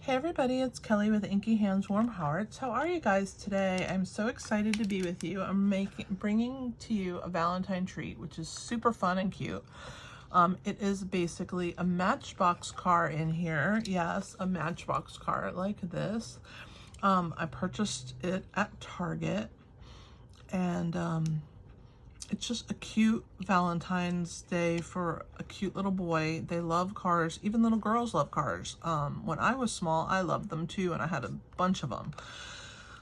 Hey everybody, it's Kelly with Inky Hands Warm Hearts. How are you guys today? I'm so excited to be with you. I'm bringing to you a Valentine treat, which is super fun and cute. It is basically a Matchbox car in here. Yes, a Matchbox car like this. I purchased it at Target, and it's just a cute Valentine's Day for a cute little boy. They love cars. Even little girls love cars. When I was small, I loved them too, and I had a bunch of them.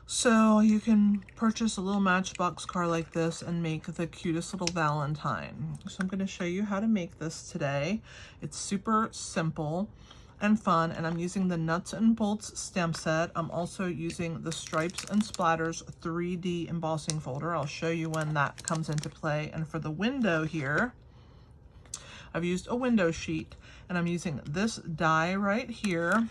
So you can purchase a little Matchbox car like this and make the cutest little Valentine. So I'm going to show you how to make this today. It's super simple and fun, and I'm using the Nuts and Bolts stamp set. I'm also using the Stripes and Splatters 3D embossing folder. I'll show you when that comes into play. And for the window here, I've used a window sheet, and I'm using this die right here.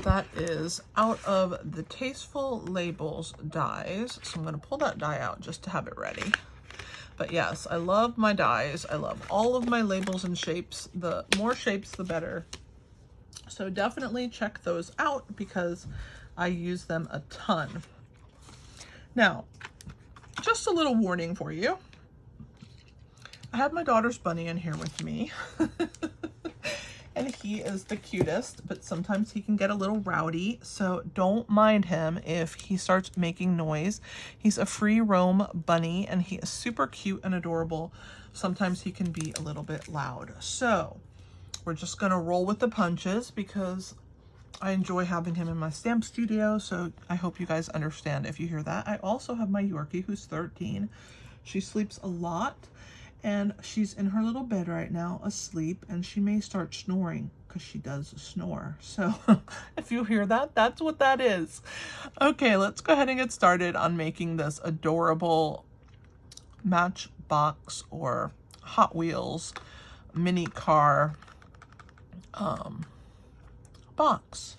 That is out of the Tasteful Labels dies. So I'm going to pull that die out just to have it ready. But yes, I love my dies. I love all of my labels and shapes. The more shapes, the better. So definitely check those out because I use them a ton. Now, just a little warning for you. I have my daughter's bunny in here with me. And he is the cutest, but sometimes he can get a little rowdy, so don't mind him if he starts making noise. He's a free roam bunny, and he is super cute and adorable. Sometimes he can be a little bit loud. So we're just gonna roll with the punches because I enjoy having him in my stamp studio, so I hope you guys understand if you hear that. I also have my Yorkie, who's 13. She sleeps a lot. And she's in her little bed right now, asleep, and she may start snoring because she does snore. So if you hear that, that's what that is. Okay, let's go ahead and get started on making this adorable Matchbox or Hot Wheels mini car box.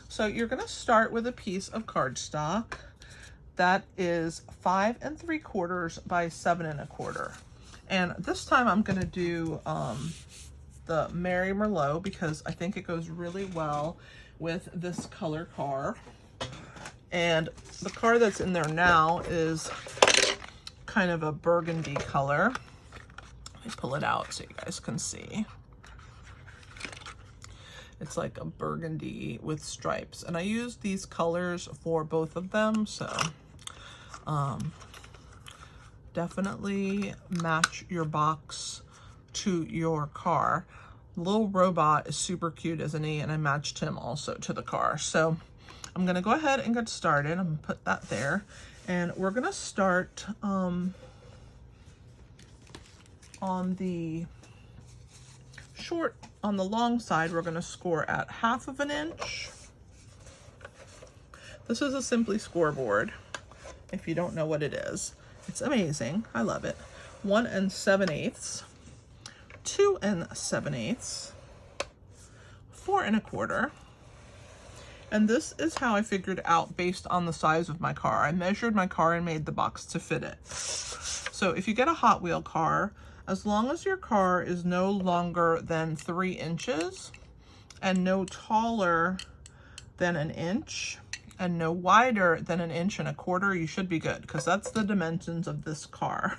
So you're going to start with a piece of cardstock. That is 5 3/4 by 7 1/4. And this time I'm going to do the Mary Merlot because I think it goes really well with this color car. And the car that's in there now is kind of a burgundy color. Let me pull it out so you guys can see. It's like a burgundy with stripes. And I used these colors for both of them, so definitely match your box to your car. The little robot is super cute, isn't he? And I matched him also to the car. So I'm gonna go ahead and get started. I'm gonna put that there. And we're gonna start on the long side. We're gonna score at 1/2 inch. This is a Simply scoreboard. If you don't know what it is, it's amazing. I love it. 1 7/8, 2 7/8, 4 1/4. And this is how I figured out based on the size of my car. I measured my car and made the box to fit it. So if you get a Hot Wheel car, as long as your car is no longer than 3 inches and no taller than 1 inch, and no wider than 1 1/4 inches, you should be good because that's the dimensions of this car.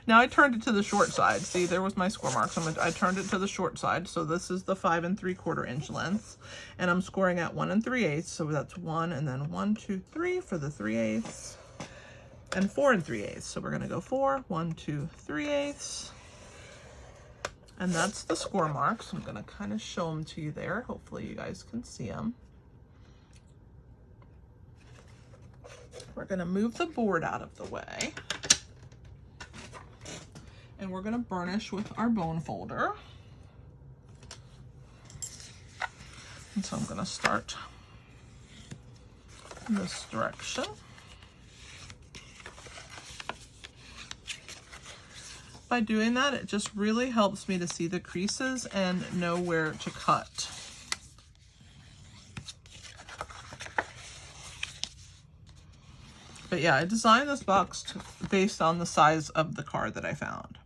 Now I turned it to the short side. See, there was my score mark. So I turned it to the short side. So this is the 5 3/4 inch length, and I'm scoring at 1 3/8. So that's 1, and then 1, 2, 3 for the 3/8, and 4 3/8. So we're gonna go 4, 1, 2, 3/8. And that's the score mark. So I'm gonna kind of show them to you there. Hopefully you guys can see them. We're going to move the board out of the way, and we're going to burnish with our bone folder. And so I'm going to start in this direction. By doing that, it just really helps me to see the creases and know where to cut. But yeah, I designed this box based on the size of the car that I found.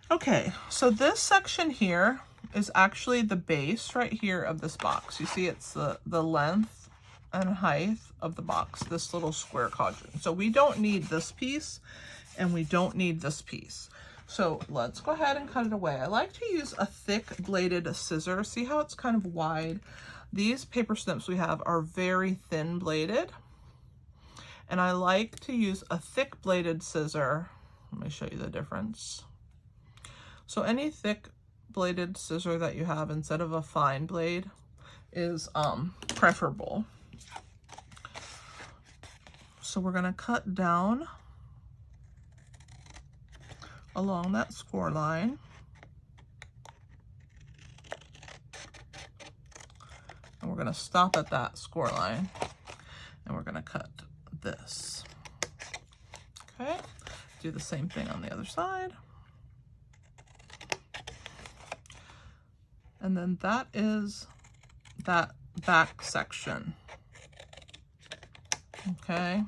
Okay, so this section here, is actually the base right here of this box. You see it's the length and height of the box, this little square quadrant. So we don't need this piece and we don't need this piece. So let's go ahead and cut it away. I like to use a thick bladed scissor. See how it's kind of wide? These paper snips we have are very thin bladed. And I like to use a thick bladed scissor. Let me show you the difference. So any thick bladed scissor that you have instead of a fine blade is preferable. So we're gonna cut down along that score line. And we're gonna stop at that score line and we're gonna cut this. Okay, do the same thing on the other side. And then that is that back section. Okay,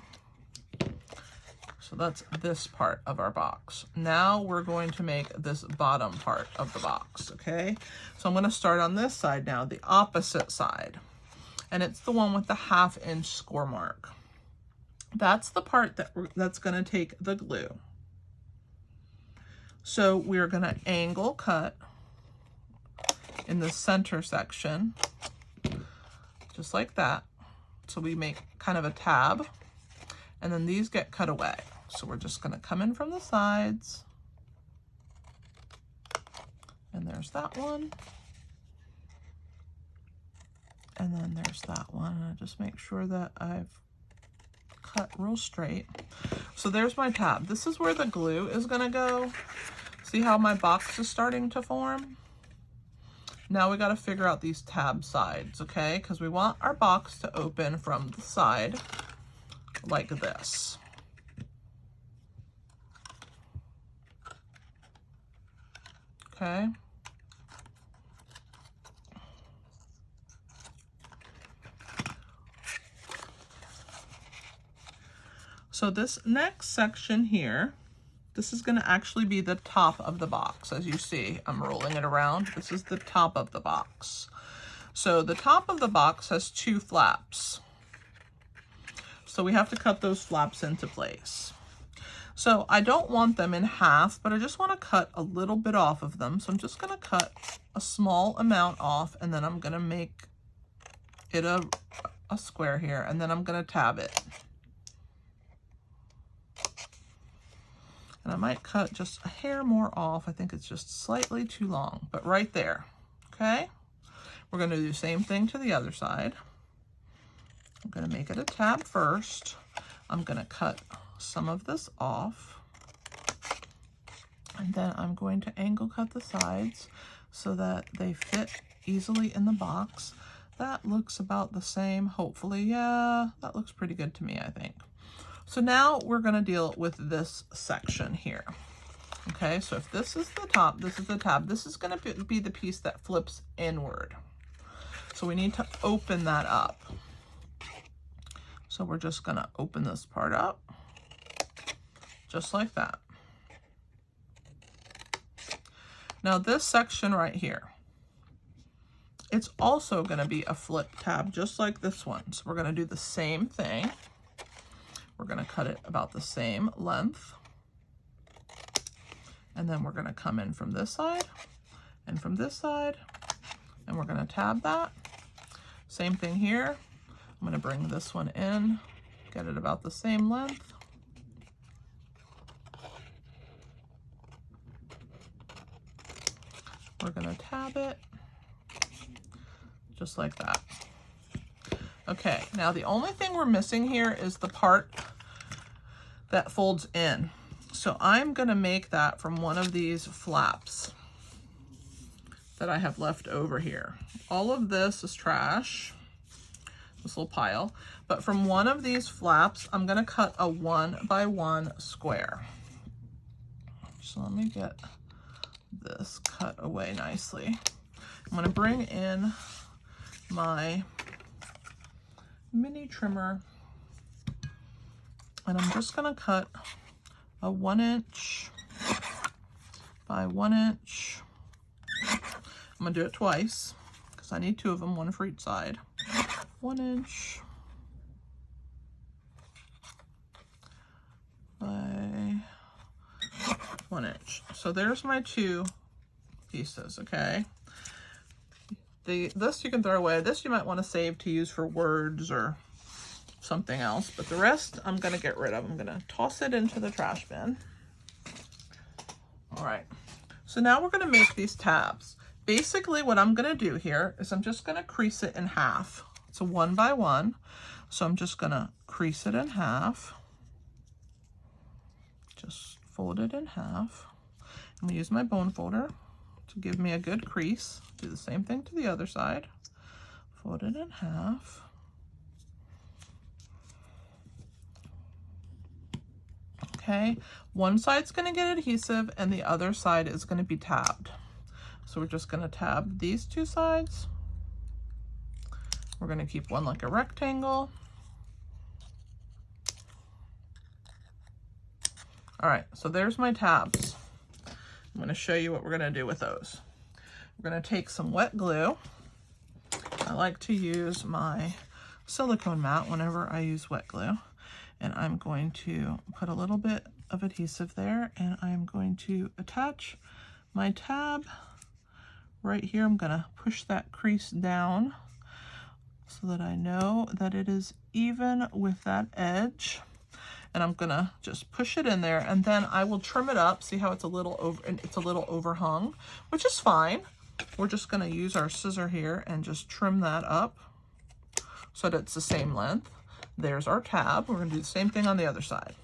so that's this part of our box. Now we're going to make this bottom part of the box, okay? So I'm gonna start on this side now, the opposite side. And it's the one with the 1/2 inch score mark. That's the part that's gonna take the glue. So we're gonna angle cut in the center section, just like that. So we make kind of a tab, and then these get cut away. So we're just gonna come in from the sides, and there's that one, and then there's that one. And I just make sure that I've cut real straight. So there's my tab. This is where the glue is gonna go. See how my box is starting to form? Now we got to figure out these tab sides, okay? Because we want our box to open from the side like this. Okay. So this next section here, this is going to actually be the top of the box. As you see, I'm rolling it around. This is the top of the box. So the top of the box has 2 flaps. So we have to cut those flaps into place. So I don't want them in half, but I just want to cut a little bit off of them. So I'm just going to cut a small amount off, and then I'm going to make it a square here, and then I'm going to tab it. And I might cut just a hair more off. I think it's just slightly too long, but right there, okay? We're gonna do the same thing to the other side. I'm gonna make it a tab first. I'm gonna cut some of this off. And then I'm going to angle cut the sides so that they fit easily in the box. That looks about the same, hopefully. Yeah, that looks pretty good to me, I think. So now we're going to deal with this section here. Okay, so if this is the top, this is the tab, this is going to be the piece that flips inward. So we need to open that up. So we're just going to open this part up, just like that. Now this section right here, it's also going to be a flip tab, just like this one. So we're going to do the same thing. We're going to cut it about the same length. And then we're going to come in from this side and from this side, and we're going to tab that. Same thing here. I'm going to bring this one in, get it about the same length. We're going to tab it just like that. Okay, now the only thing we're missing here is the part that folds in. So I'm gonna make that from one of these flaps that I have left over here. All of this is trash, this little pile, but from one of these flaps, I'm gonna cut a 1x1 square. So let me get this cut away nicely. I'm gonna bring in my mini trimmer, and I'm just gonna cut a 1 inch by 1 inch. I'm gonna do it twice because I need 2 of them, 1 for each side. 1 inch by 1 inch. So there's my 2 pieces, okay? This you can throw away. This you might want to save to use for words or something else, but the rest I'm gonna get rid of. I'm gonna toss it into the trash bin. All right, so now we're gonna make these tabs. Basically what I'm gonna do here is I'm just gonna crease it in half. It's a 1 by 1, so I'm just gonna crease it in half. Just fold it in half. I'm gonna use my bone folder to give me a good crease. Do the same thing to the other side. Fold it in half. Okay, one side's gonna get adhesive and the other side is gonna be tabbed. So we're just gonna tab these 2 sides. We're gonna keep one like a rectangle. All right, so there's my tabs. I'm gonna show you what we're gonna do with those. We're gonna take some wet glue. I like to use my silicone mat whenever I use wet glue. And I'm going to put a little bit of adhesive there, and I'm going to attach my tab right here. I'm gonna push that crease down so that I know that it is even with that edge. And I'm gonna just push it in there, and then I will trim it up. See how it's a little overhung, which is fine. We're just gonna use our scissor here and just trim that up so that it's the same length. There's our tab. We're gonna do the same thing on the other side.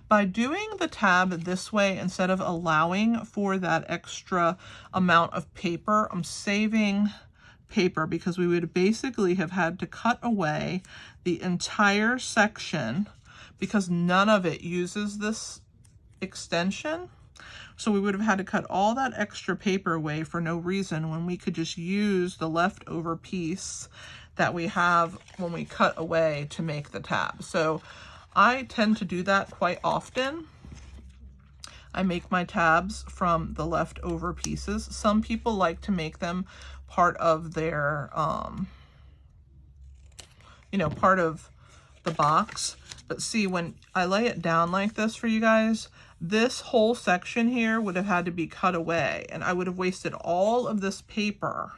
By doing the tab this way, instead of allowing for that extra amount of paper, I'm saving paper because we would basically have had to cut away the entire section because none of it uses this extension. So we would have had to cut all that extra paper away for no reason when we could just use the leftover piece that we have when we cut away to make the tab. So I tend to do that quite often. I make my tabs from the leftover pieces. Some people like to make them part of their, part of the box. But see, when I lay it down like this for you guys, this whole section here would have had to be cut away and I would have wasted all of this paper.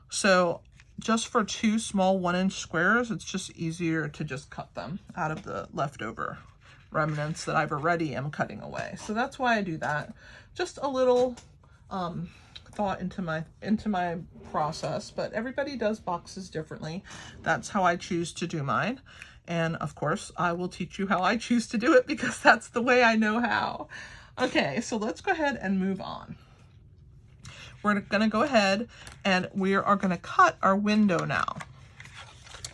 So just for 2 small 1-inch squares, it's just easier to just cut them out of the leftover remnants that I've already am cutting away. So that's why I do that. Just a little thought into my process, but everybody does boxes differently. That's how I choose to do mine. And of course, I will teach you how I choose to do it because that's the way I know how. Okay, so let's go ahead and move on. We're gonna go ahead and we are gonna cut our window now.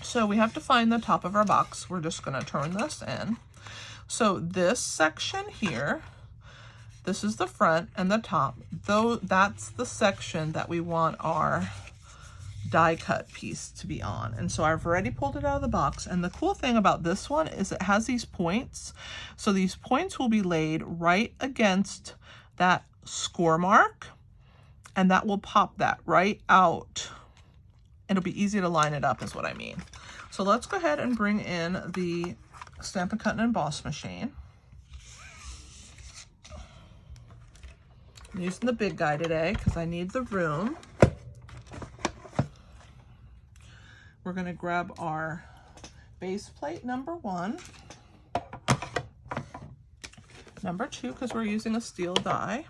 So we have to find the top of our box. We're just gonna turn this in. So this section here, this is the front and the top, though that's the section that we want our die cut piece to be on. And so I've already pulled it out of the box. And the cool thing about this one is it has these points. So these points will be laid right against that score mark, and that will pop that right out. It'll be easy to line it up is what I mean. So let's go ahead and bring in the Stampin' Cut and Emboss machine. I'm using the big guy today because I need the room. We're going to grab our base plate number 1, number 2 because we're using a steel die,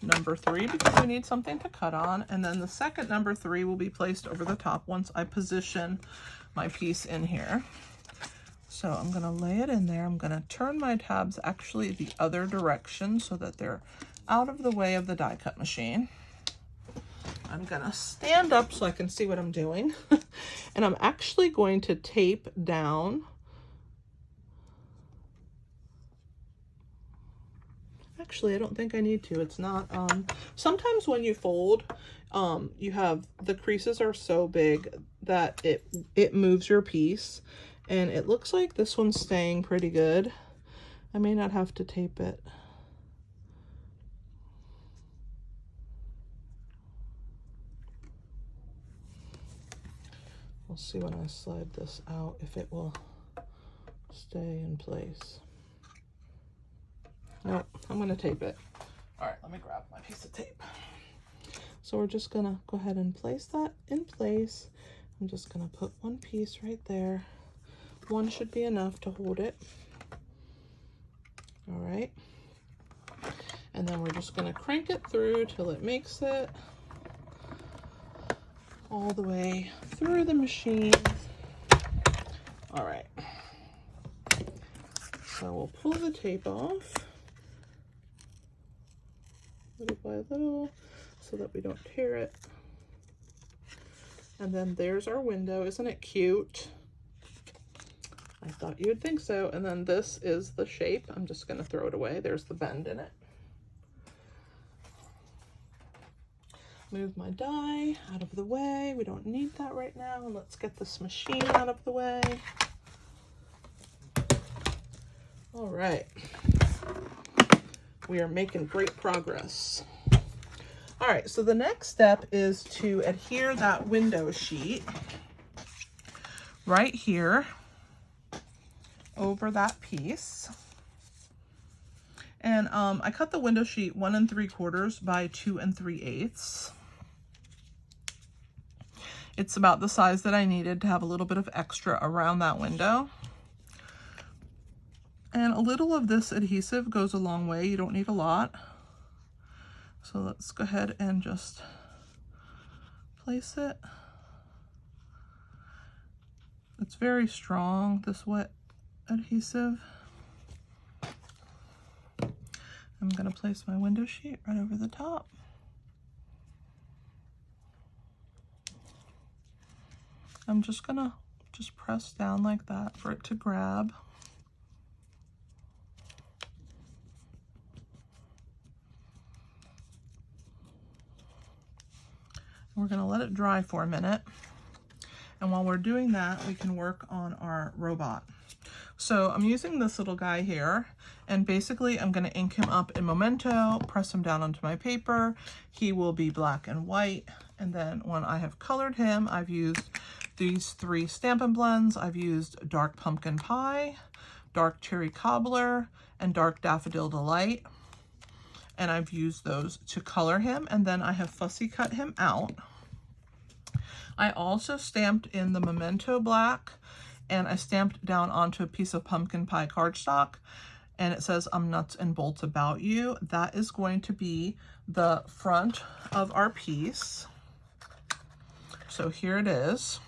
number 3 because we need something to cut on, and then the second number 3 will be placed over the top once I position my piece in here. So I'm going to lay it in there. I'm going to turn my tabs actually the other direction so that they're out of the way of the die cut machine. I'm gonna stand up so I can see what I'm doing. And I'm actually going to tape down. Actually, I don't think I need to. It's not, sometimes when you fold, you have, the creases are so big that it moves your piece. And it looks like this one's staying pretty good. I may not have to tape it. We'll see when I slide this out if it will stay in place. Nope, I'm gonna tape it. All right, let me grab my piece of tape. So we're just gonna go ahead and place that in place. I'm just gonna put one piece right there. One should be enough to hold it. All right. And then we're just gonna crank it through till it makes it all the way through the machine. All right. So we'll pull the tape off little by little so that we don't tear it. And then there's our window. Isn't it cute? I thought you would think so. And then this is the shape. I'm just gonna throw it away. There's the bend in it. Move my die out of the way. We don't need that right now. Let's get this machine out of the way. All right. We are making great progress. All right, so the next step is to adhere that window sheet right here over that piece. And I cut the window sheet 1 3/4 by 2 3/8. It's about the size that I needed to have a little bit of extra around that window. And a little of this adhesive goes a long way. You don't need a lot. So let's go ahead and just place it. It's very strong, this wet adhesive. I'm gonna place my window sheet right over the top. I'm just gonna press down like that for it to grab. We're gonna let it dry for a minute. And while we're doing that, we can work on our robot. So I'm using this little guy here, and basically I'm gonna ink him up in Memento, press him down onto my paper. He will be black and white. And then when I have colored him, I've used these 3 Stampin' blends. I've used Dark Pumpkin Pie, Dark Cherry Cobbler, and Dark Daffodil Delight. And I've used those to color him, and then I have fussy cut him out. I also stamped in the Memento black, and I stamped down onto a piece of pumpkin pie cardstock, and it says, "I'm nuts and bolts about you." That is going to be the front of our piece. So here it is.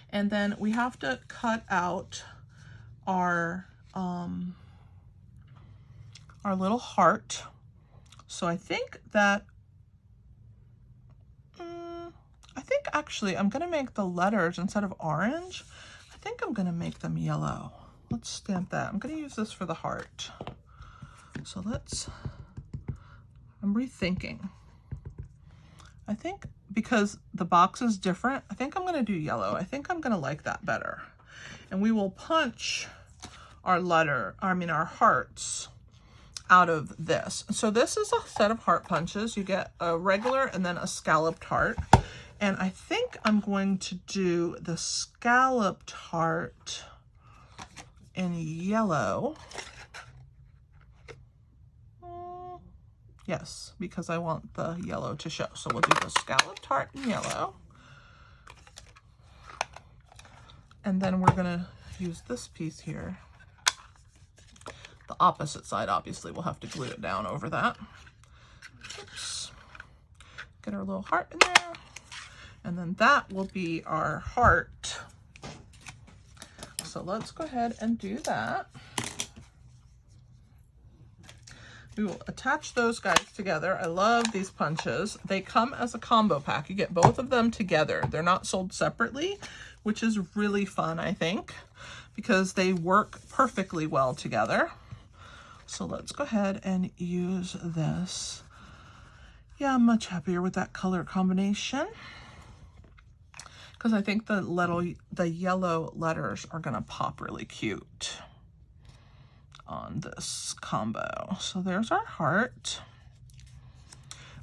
And then we have to cut out our little heart. So I think that, actually I'm gonna make the letters, instead of orange, I think I'm gonna make them yellow. Let's stamp that. I'm gonna use this for the heart. So I'm rethinking. I think because the box is different, I think I'm gonna do yellow. I think I'm gonna like that better. And we will punch our hearts out of this. So this is a set of heart punches. You get a regular and then a scalloped heart. And I think I'm going to do the scalloped heart in yellow. Yes, because I want the yellow to show. So we'll do the scalloped heart in yellow. And then we're gonna use this piece here. The opposite side, obviously, we'll have to glue it down over that. Oops. Get our little heart in there. And then that will be our heart. So let's go ahead and do that. We will attach those guys together. I love these punches. They come as a combo pack. You get both of them together. They're not sold separately, which is really fun, I think, because they work perfectly well together. So let's go ahead and use this. Yeah, I'm much happier with that color combination, because I think the yellow letters are gonna pop really cute on this combo. So there's our heart.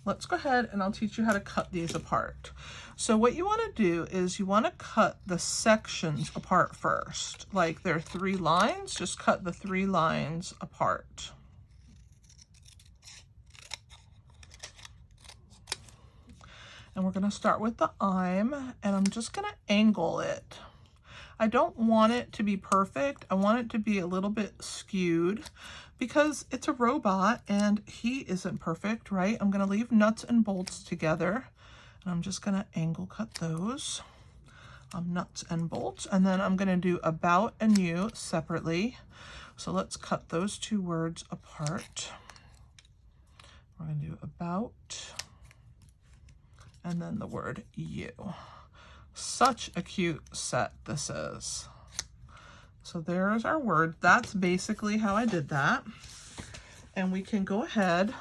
let's go ahead and I'll teach you how to cut these apart. So what you want to do is you want to cut the sections apart first. Like there are 3 lines, just cut the 3 lines apart. And we're going to start with the I'm, and I'm just going to angle it. I don't want it to be perfect. I want it to be a little bit skewed because it's a robot and he isn't perfect, right? I'm going to leave nuts and bolts together, and I'm just going to angle cut those nuts and bolts. And then I'm going to do about and you separately. So let's cut those 2 words apart. We're going to do about and then the word you. Such a cute set this is. So there's our word. That's basically how I did that. And we can go ahead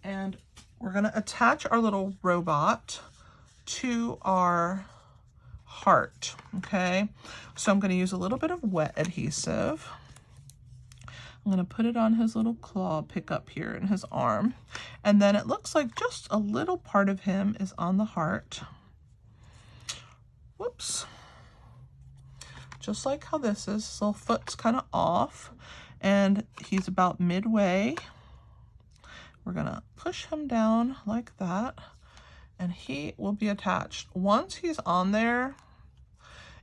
and we're going to attach our little robot to our heart. Okay, so I'm going to use a little bit of wet adhesive. I'm going to put it on his little claw pickup here in his arm. And then it looks like just a little part of him is on the heart. Whoops. Just like how this is, his little foot's kind of off and he's about midway. We're going to push him down like that and he will be attached. Once he's on there,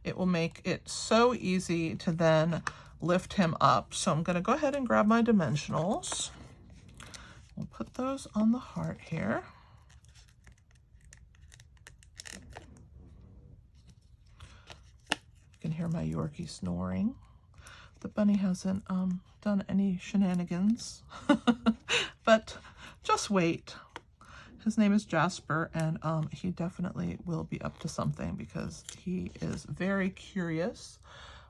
it will make it so easy to then lift him up. So I'm going to go ahead and grab my dimensionals. We'll put those on the heart here. You can hear my Yorkie snoring. The bunny hasn't done any shenanigans, but just wait. His name is Jasper, and he definitely will be up to something because he is very curious.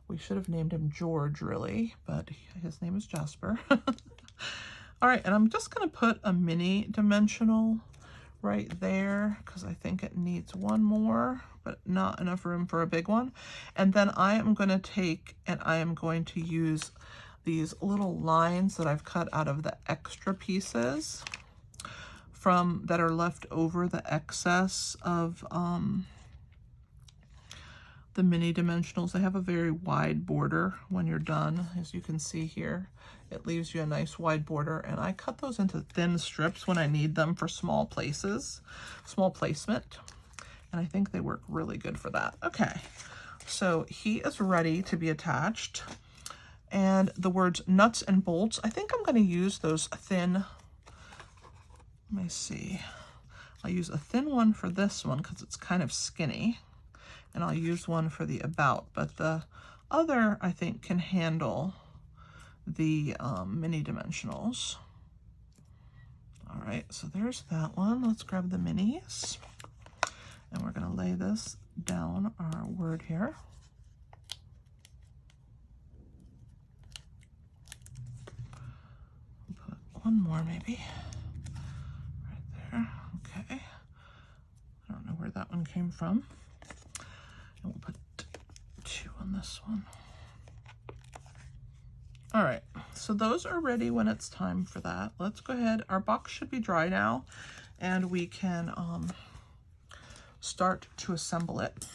We should have named him George, really, but his name is Jasper. All right, and I'm just going to put a mini dimensional right there because I think it needs one more, but not enough room for a big one. And then I am going to take and I am going to use these little lines that I've cut out of the extra pieces from that are left over the excess of the mini dimensionals. They have a very wide border when you're done. As you can see here, it leaves you a nice wide border, and I cut those into thin strips when I need them for small places, small placement, and I think they work really good for that. Okay, so he is ready to be attached, and the words nuts and bolts, I think I'm going to use those thin, let me see, I'll use a thin one for this one because it's kind of skinny, and I'll use one for the about, but the other I think can handle the mini dimensionals. All right, so there's that one. Let's grab the minis, and we're going to lay this down our word here. Put one more maybe right there. Okay, I don't know where that one came from. And we'll put 2 on this one. All right, so those are ready when it's time for that. Let's go ahead. Our box should be dry now, and we can start to assemble it.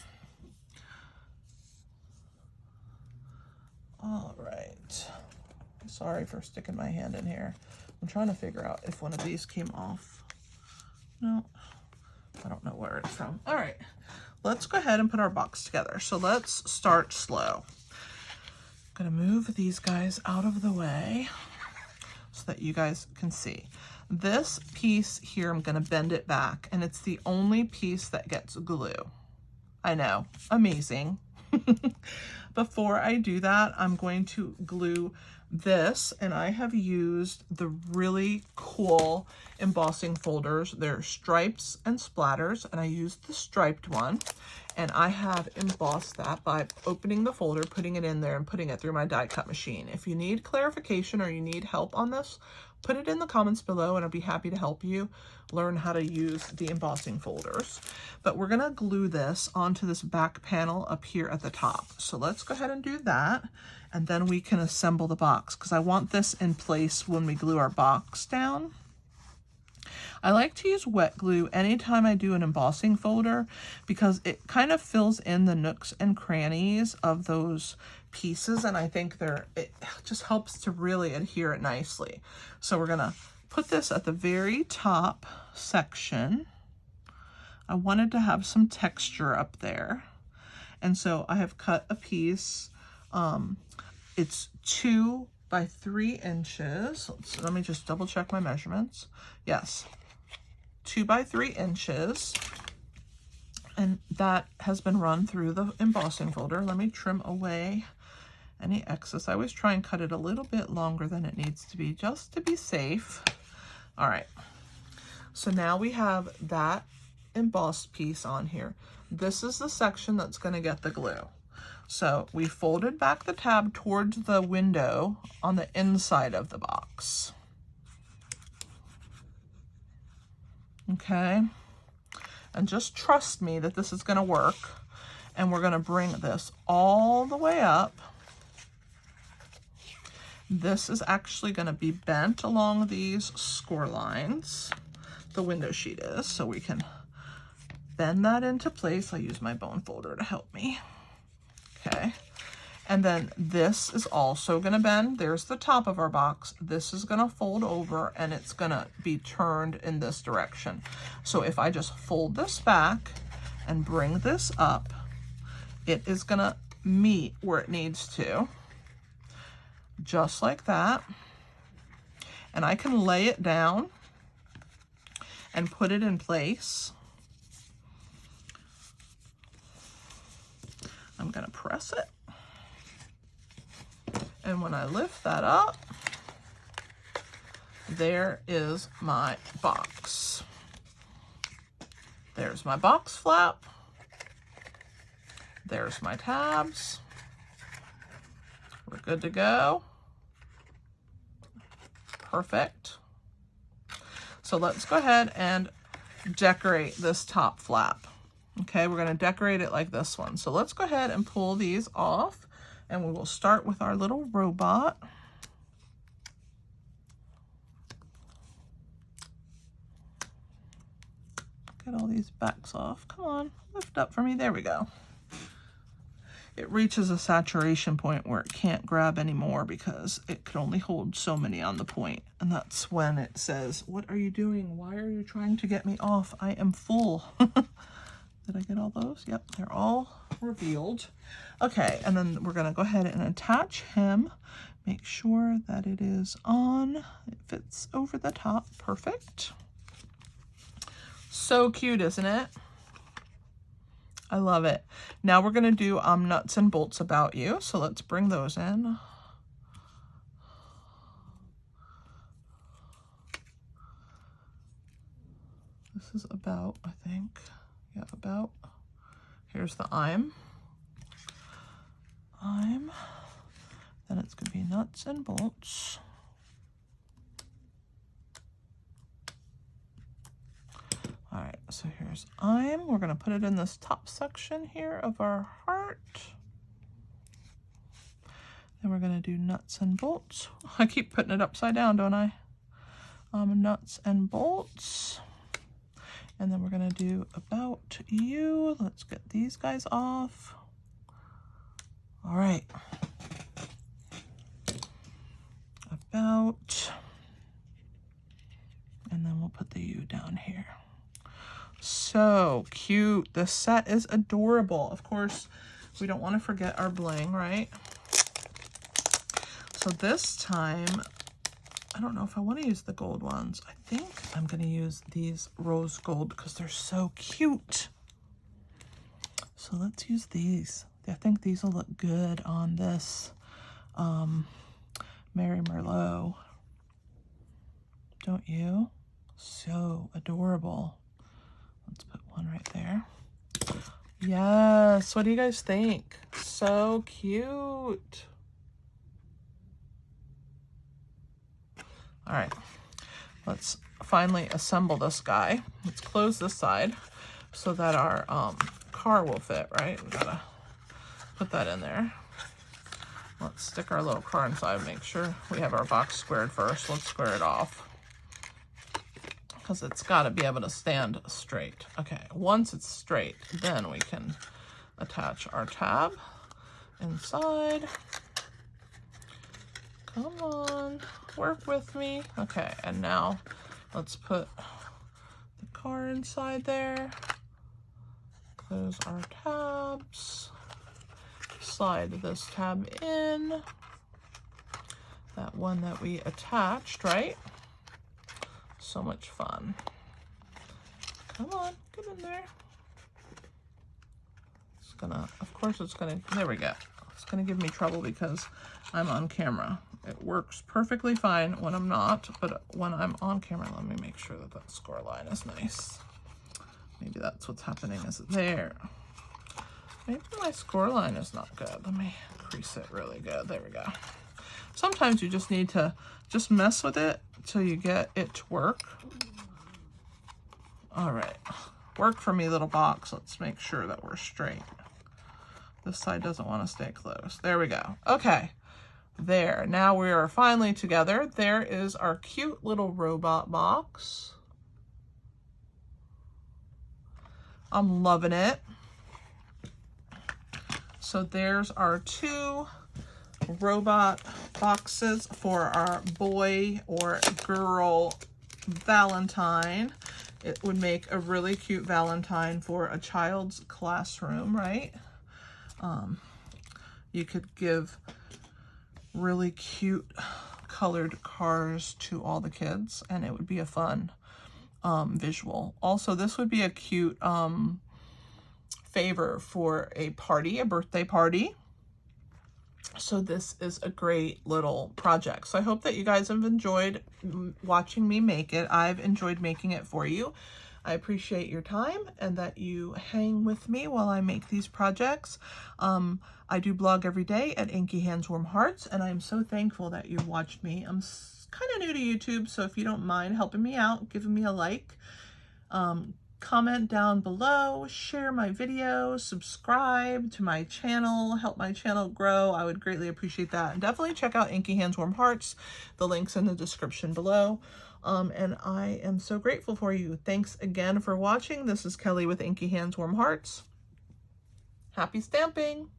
All right. Sorry for sticking my hand in here. I'm trying to figure out if one of these came off. No, I don't know where it's from. All right. Let's go ahead and put our box together. So let's start slow. I'm going to move these guys out of the way so that you guys can see. This piece here, I'm going to bend it back, and it's the only piece that gets glue. I know, amazing. Before I do that, I'm going to glue this, and I have used the really cool embossing folders. They're stripes and splatters, and I used the striped one, and I have embossed that by opening the folder, putting it in there, and putting it through my die cut machine. If you need clarification or you need help on this, put it in the comments below, and I'll be happy to help you learn how to use the embossing folders. But we're gonna glue this onto this back panel up here at the top. So let's go ahead and do that, and then we can assemble the box, because I want this in place when we glue our box down. I like to use wet glue anytime I do an embossing folder because it kind of fills in the nooks and crannies of those pieces, and I think it just helps to really adhere it nicely. So we're gonna put this at the very top section. I wanted to have some texture up there, and so I have cut a piece. It's 2 by 3 inches. Let me just double check my measurements. Yes, 2 by 3 inches. And that has been run through the embossing folder. Let me trim away any excess. I always try and cut it a little bit longer than it needs to be, just to be safe. All right, so now we have that embossed piece on here. This is the section that's going to get the glue. So we folded back the tab towards the window on the inside of the box. Okay, and just trust me that this is going to work. And we're going to bring this all the way up. This is actually going to be bent along these score lines. The window sheet is, so we can bend that into place. I'll use my bone folder to help me. Okay, and then this is also going to bend. There's the top of our box. This is going to fold over and it's going to be turned in this direction. So if I just fold this back and bring this up, it is going to meet where it needs to, just like that. And I can lay it down and put it in place. I'm going to press it. And when I lift that up, there is my box. There's my box flap. There's my tabs. We're good to go. Perfect. So let's go ahead and decorate this top flap. Okay, we're going to decorate it like this one. So let's go ahead and pull these off, and we will start with our little robot. Get all these backs off. Come on, lift up for me. There we go. It reaches a saturation point where it can't grab anymore because it could only hold so many on the point. And that's when it says, "What are you doing? Why are you trying to get me off? I am full." Did I get all those? Yep, they're all revealed. Okay, and then we're gonna go ahead and attach him. Make sure that it is on. It fits over the top. Perfect. So cute, isn't it? I love it. Now we're gonna do nuts and bolts about you. So let's bring those in. This is about, I think. Yeah, about. Here's the I'm. Then it's going to be nuts and bolts. All right, so here's I'm. We're going to put it in this top section here of our heart. Then we're going to do nuts and bolts. I keep putting it upside down, don't I? Nuts and bolts. And then we're going to do about you. Let's get these guys off. All right. About. And then we'll put the you down here. So cute. This set is adorable. Of course, we don't want to forget our bling, right? So this time, I don't know if I want to use the gold ones. I think I'm going to use these rose gold because they're so cute. So let's use these. I think these will look good on this Mary Merlot. Don't you? So adorable. Let's put one right there. Yes. What do you guys think? So cute. All right, let's finally assemble this guy. Let's close this side so that our car will fit, right? We gotta put that in there. Let's stick our little car inside, make sure we have our box squared first. Let's square it off. because it's got to be able to stand straight. Okay, once it's straight, then we can attach our tab inside. Come on, work with me. Okay, and now let's put the car inside there. Close our tabs. Slide this tab in. That one that we attached, right? So much fun. Come on, get in there. It's gonna, of course it's gonna, there we go. It's gonna give me trouble because I'm on camera. It works perfectly fine when I'm not, but when I'm on camera, let me make sure that that score line is nice. Maybe that's what's happening, is it there? Maybe my score line is not good. Let me crease it really good. There we go. Sometimes you just need to just mess with it till you get it to work. All right, work for me, little box. Let's make sure that we're straight. This side doesn't want to stay closed. There we go. Okay, there. Now we are finally together. There is our cute little robot box. I'm loving it. So there's our 2 robot boxes for our boy or girl Valentine. It would make a really cute Valentine for a child's classroom, right? You could give really cute colored cars to all the kids, and it would be a fun visual. Also, this would be a cute favor for a party, a birthday party. So this is a great little project. So I hope that you guys have enjoyed watching me make it. I've enjoyed making it for you. I appreciate your time and that you hang with me while I make these projects. I do blog every day at Inky Hands Warm Hearts, and I'm so thankful that you watched me. I'm kind of new to YouTube, so if you don't mind helping me out, giving me a like, comment down below, share my videos, subscribe to my channel, help my channel grow. I would greatly appreciate that. And definitely check out Inky Hands Warm Hearts. The link's in the description below. And I am so grateful for you. Thanks again for watching. This is Kelly with Inky Hands Warm Hearts. Happy stamping!